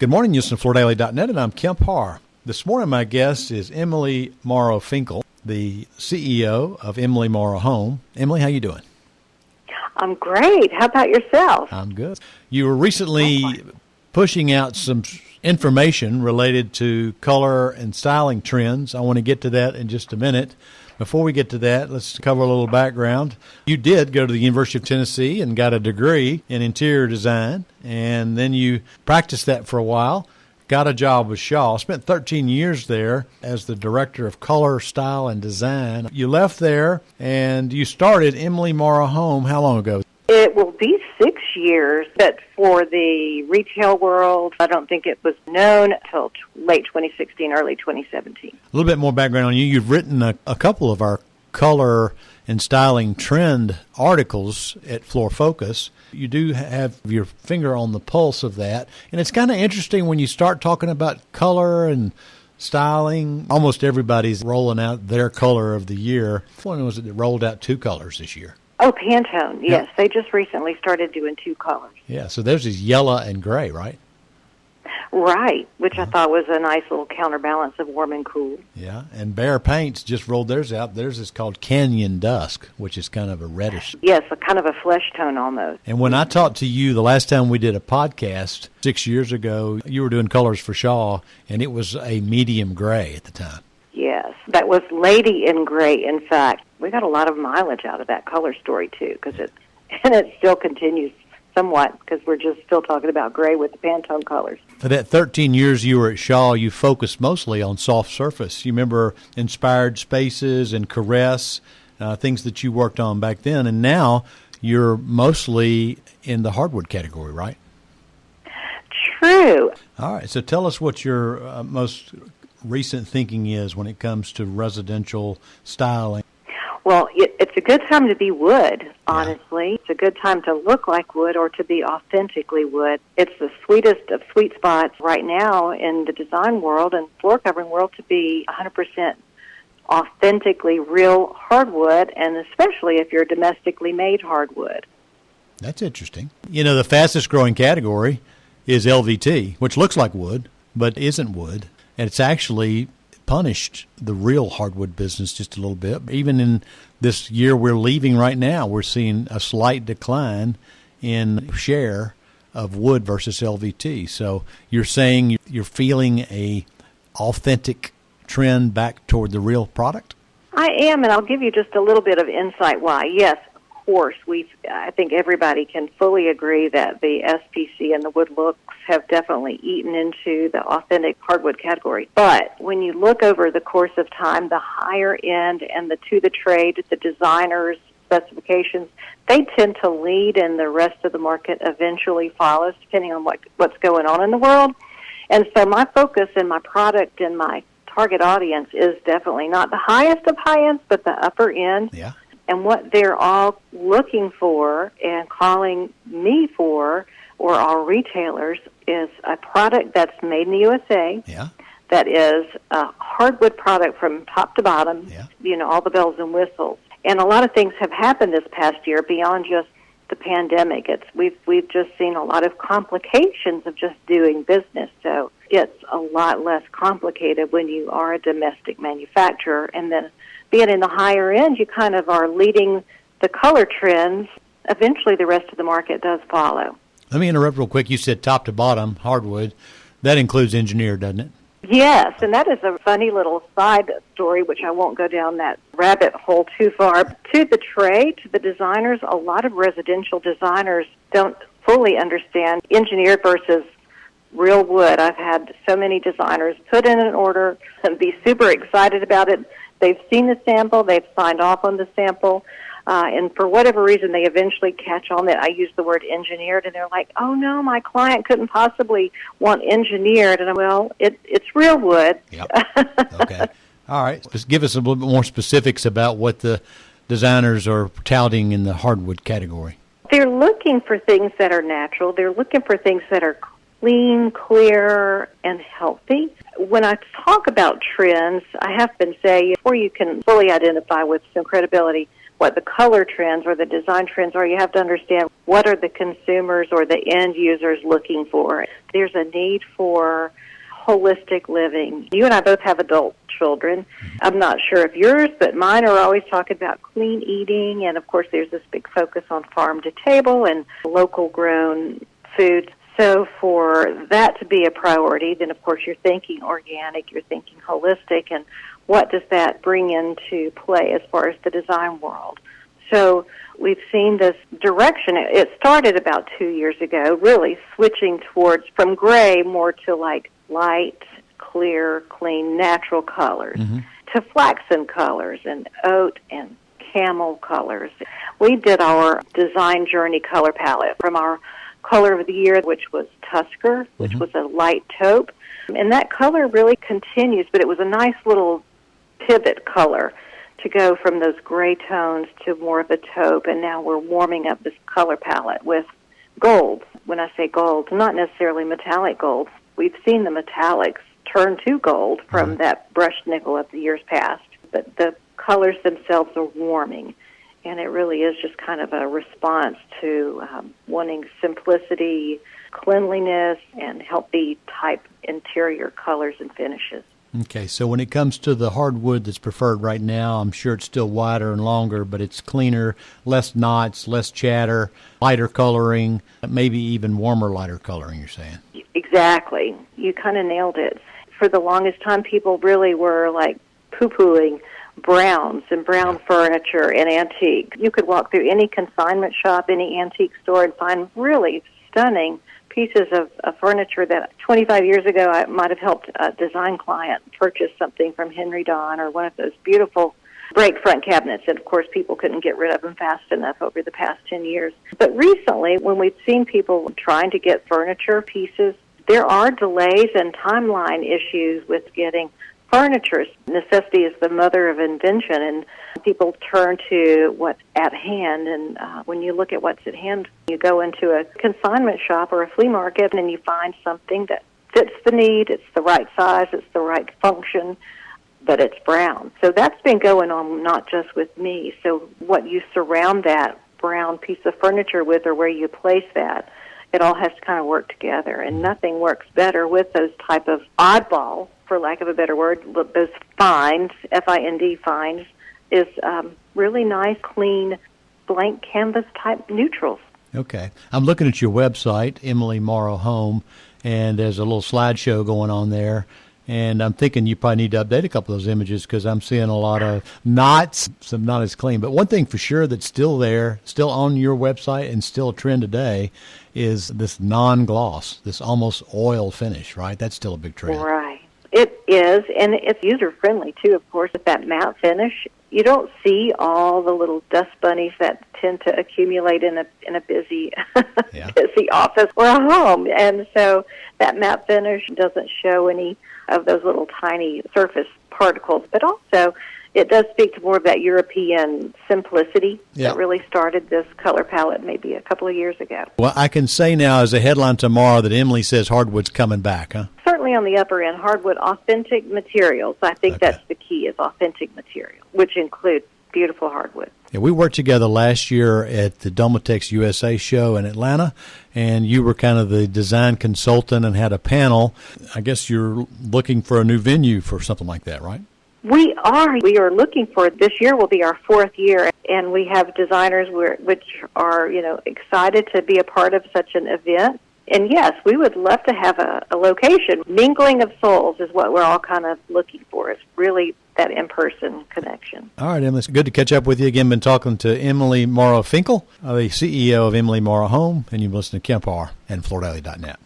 Good morning, HoustonFloorDaily.net, and I'm Kemp Harr. This morning, my guest is Emily Morrow Finkell, the CEO of Emily Morrow Home. Emily, how you doing? I'm great. How about yourself? I'm good. You were recently pushing out some information related to color and styling trends. I want to get to that in just a minute. Before we get to that, let's cover a little background. You did go to the University of Tennessee and got a degree in interior design, and then you practiced that for a while, got a job with Shaw, spent 13 years there as the director of color, style, and design. You left there, and you started Emily Morrow Home how long ago? It will be 6 years, but for the retail world, I don't think it was known until late 2016, early 2017. A little bit more background on you. You've written a couple of our color and styling trend articles at Floor Focus. You do have your finger on the pulse of that, and it's kind of interesting when you start talking about color and styling. Almost everybody's rolling out their color of the year. When was it that rolled out 2 colors this year? Oh, Pantone, yes. They just recently started doing 2 colors. Yeah, so there's this yellow and gray, right? Right, which I thought was a nice little counterbalance of warm and cool. Yeah, and Behr Paints just rolled theirs out. Theirs is called Canyon Dusk, which is kind of a reddish. Yes, a kind of a flesh tone almost. And when I talked to you the last time we did a podcast 6 years ago, you were doing colors for Shaw, and it was a medium gray at the time. Yes, that was Lady in Gray, in fact. We got a lot of mileage out of that color story, too, and it still continues somewhat because we're just still talking about gray with the Pantone colors. For that 13 years you were at Shaw, you focused mostly on soft surface. You remember Inspired Spaces and Caress, things that you worked on back then, and now you're mostly in the hardwood category, right? True. All right, so tell us what your most recent thinking is when it comes to residential styling. Well, it's a good time to be wood, honestly. Yeah. It's a good time to look like wood or to be authentically wood. It's the sweetest of sweet spots right now in the design world and floor covering world to be 100% authentically real hardwood, and especially if you're domestically made hardwood. That's interesting. You know, the fastest growing category is LVT, which looks like wood, but isn't wood. And it's actually punished the real hardwood business just a little bit. Even in this year we're leaving right now, we're seeing a slight decline in share of wood versus LVT. So you're saying you're feeling a authentic trend back toward the real product? I am, and I'll give you just a little bit of insight why. Yes, of course, I think everybody can fully agree that the SPC and the wood looks have definitely eaten into the authentic hardwood category. But when you look over the course of time, the higher end and the trade, the designers' specifications, they tend to lead and the rest of the market eventually follows depending on what's going on in the world. And so my focus and my product and my target audience is definitely not the highest of high ends, but the upper end. Yeah. And what they're all looking for and calling me for, or our retailers, is a product that's made in the USA, that is a hardwood product from top to bottom, all the bells and whistles. And a lot of things have happened this past year beyond just the pandemic. We've just seen a lot of complications of just doing business. So it's a lot less complicated when you are a domestic manufacturer. And then being in the higher end, you kind of are leading the color trends. Eventually the rest of the market does follow. Let me interrupt real quick. You said top to bottom hardwood. That includes engineered, doesn't it? Yes, and that is a funny little side story, which I won't go down that rabbit hole too far. To the trade, to the designers, a lot of residential designers don't fully understand engineered versus real wood. I've had so many designers put in an order and be super excited about it. They've seen the sample, they've signed off on the sample, and for whatever reason, they eventually catch on that I use the word engineered, and they're like, oh, no, my client couldn't possibly want engineered. And it's real wood. Yep. Okay. All right. Just give us a little bit more specifics about what the designers are touting in the hardwood category. They're looking for things that are natural. They're looking for things that are clean, clear, and healthy. When I talk about trends, I have to say, before you can fully identify with some credibility what the color trends or the design trends are. You have to understand what are the consumers or the end users looking for. There's a need for holistic living. You and I both have adult children. I'm not sure if yours, but mine are always talking about clean eating, and of course there's this big focus on farm to table and local grown foods. So for that to be a priority, then of course you're thinking organic, you're thinking holistic, and what does that bring into play as far as the design world? So we've seen this direction. It started about 2 years ago, really switching towards from gray more to like light, clear, clean, natural colors, to flaxen colors and oat and camel colors. We did our design journey color palette from our color of the year, which was Tusker, which was a light taupe. And that color really continues, but it was a nice little pivot color to go from those gray tones to more of a taupe, and now we're warming up this color palette with gold. When I say gold, not necessarily metallic gold. We've seen the metallics turn to gold from that brushed nickel of the years past, but the colors themselves are warming, and it really is just kind of a response to wanting simplicity, cleanliness, and healthy type interior colors and finishes. Okay, so when it comes to the hardwood that's preferred right now, I'm sure it's still wider and longer, but it's cleaner, less knots, less chatter, lighter coloring, maybe even warmer lighter coloring, you're saying? Exactly. You kind of nailed it. For the longest time, people really were like poo-pooing browns and brown furniture and antique. You could walk through any consignment shop, any antique store, and find really stunning pieces of furniture that 25 years ago I might have helped a design client purchase something from Henry Don or one of those beautiful break front cabinets, and of course people couldn't get rid of them fast enough over the past 10 years. But recently, when we've seen people trying to get furniture pieces, there are delays and timeline issues with getting furniture. Necessity is the mother of invention, and people turn to what's at hand. And when you look at what's at hand, you go into a consignment shop or a flea market and you find something that fits the need, it's the right size, it's the right function, but it's brown. So that's been going on not just with me. So what you surround that brown piece of furniture with or where you place that, it all has to kind of work together. And nothing works better with those type of oddball, for lack of a better word, those finds, F-I-N-D finds, is really nice, clean, blank canvas type neutrals. Okay. I'm looking at your website, Emily Morrow Home, and there's a little slideshow going on there. And I'm thinking you probably need to update a couple of those images because I'm seeing a lot of knots, some not as clean. But one thing for sure that's still there, still on your website and still a trend today is this non-gloss, this almost oil finish, right? That's still a big trend. Right. It is, and it's user-friendly, too, of course, with that matte finish. You don't see all the little dust bunnies that tend to accumulate in a busy busy office or a home. And so that matte finish doesn't show any of those little tiny surface particles. But also, it does speak to more of that European simplicity that really started this color palette maybe a couple of years ago. Well, I can say now as a headline tomorrow that Emily says hardwood's coming back, huh? Certainly on the upper end, hardwood, authentic materials. I think that's the key, is authentic material, which includes beautiful hardwood. Yeah, we worked together last year at the Domotex USA show in Atlanta, and you were kind of the design consultant and had a panel. I guess you're looking for a new venue for something like that, right? We are. We are looking for, this year will be our 4th year, and we have designers which are, excited to be a part of such an event. And yes, we would love to have a location. Mingling of souls is what we're all kind of looking for. It's really that in-person connection. All right, Emily, it's good to catch up with you again. Been talking to Emily Morrow Finkell, the CEO of Emily Morrow Home, and you've listened to Kemp Harr and FloorDaily.net.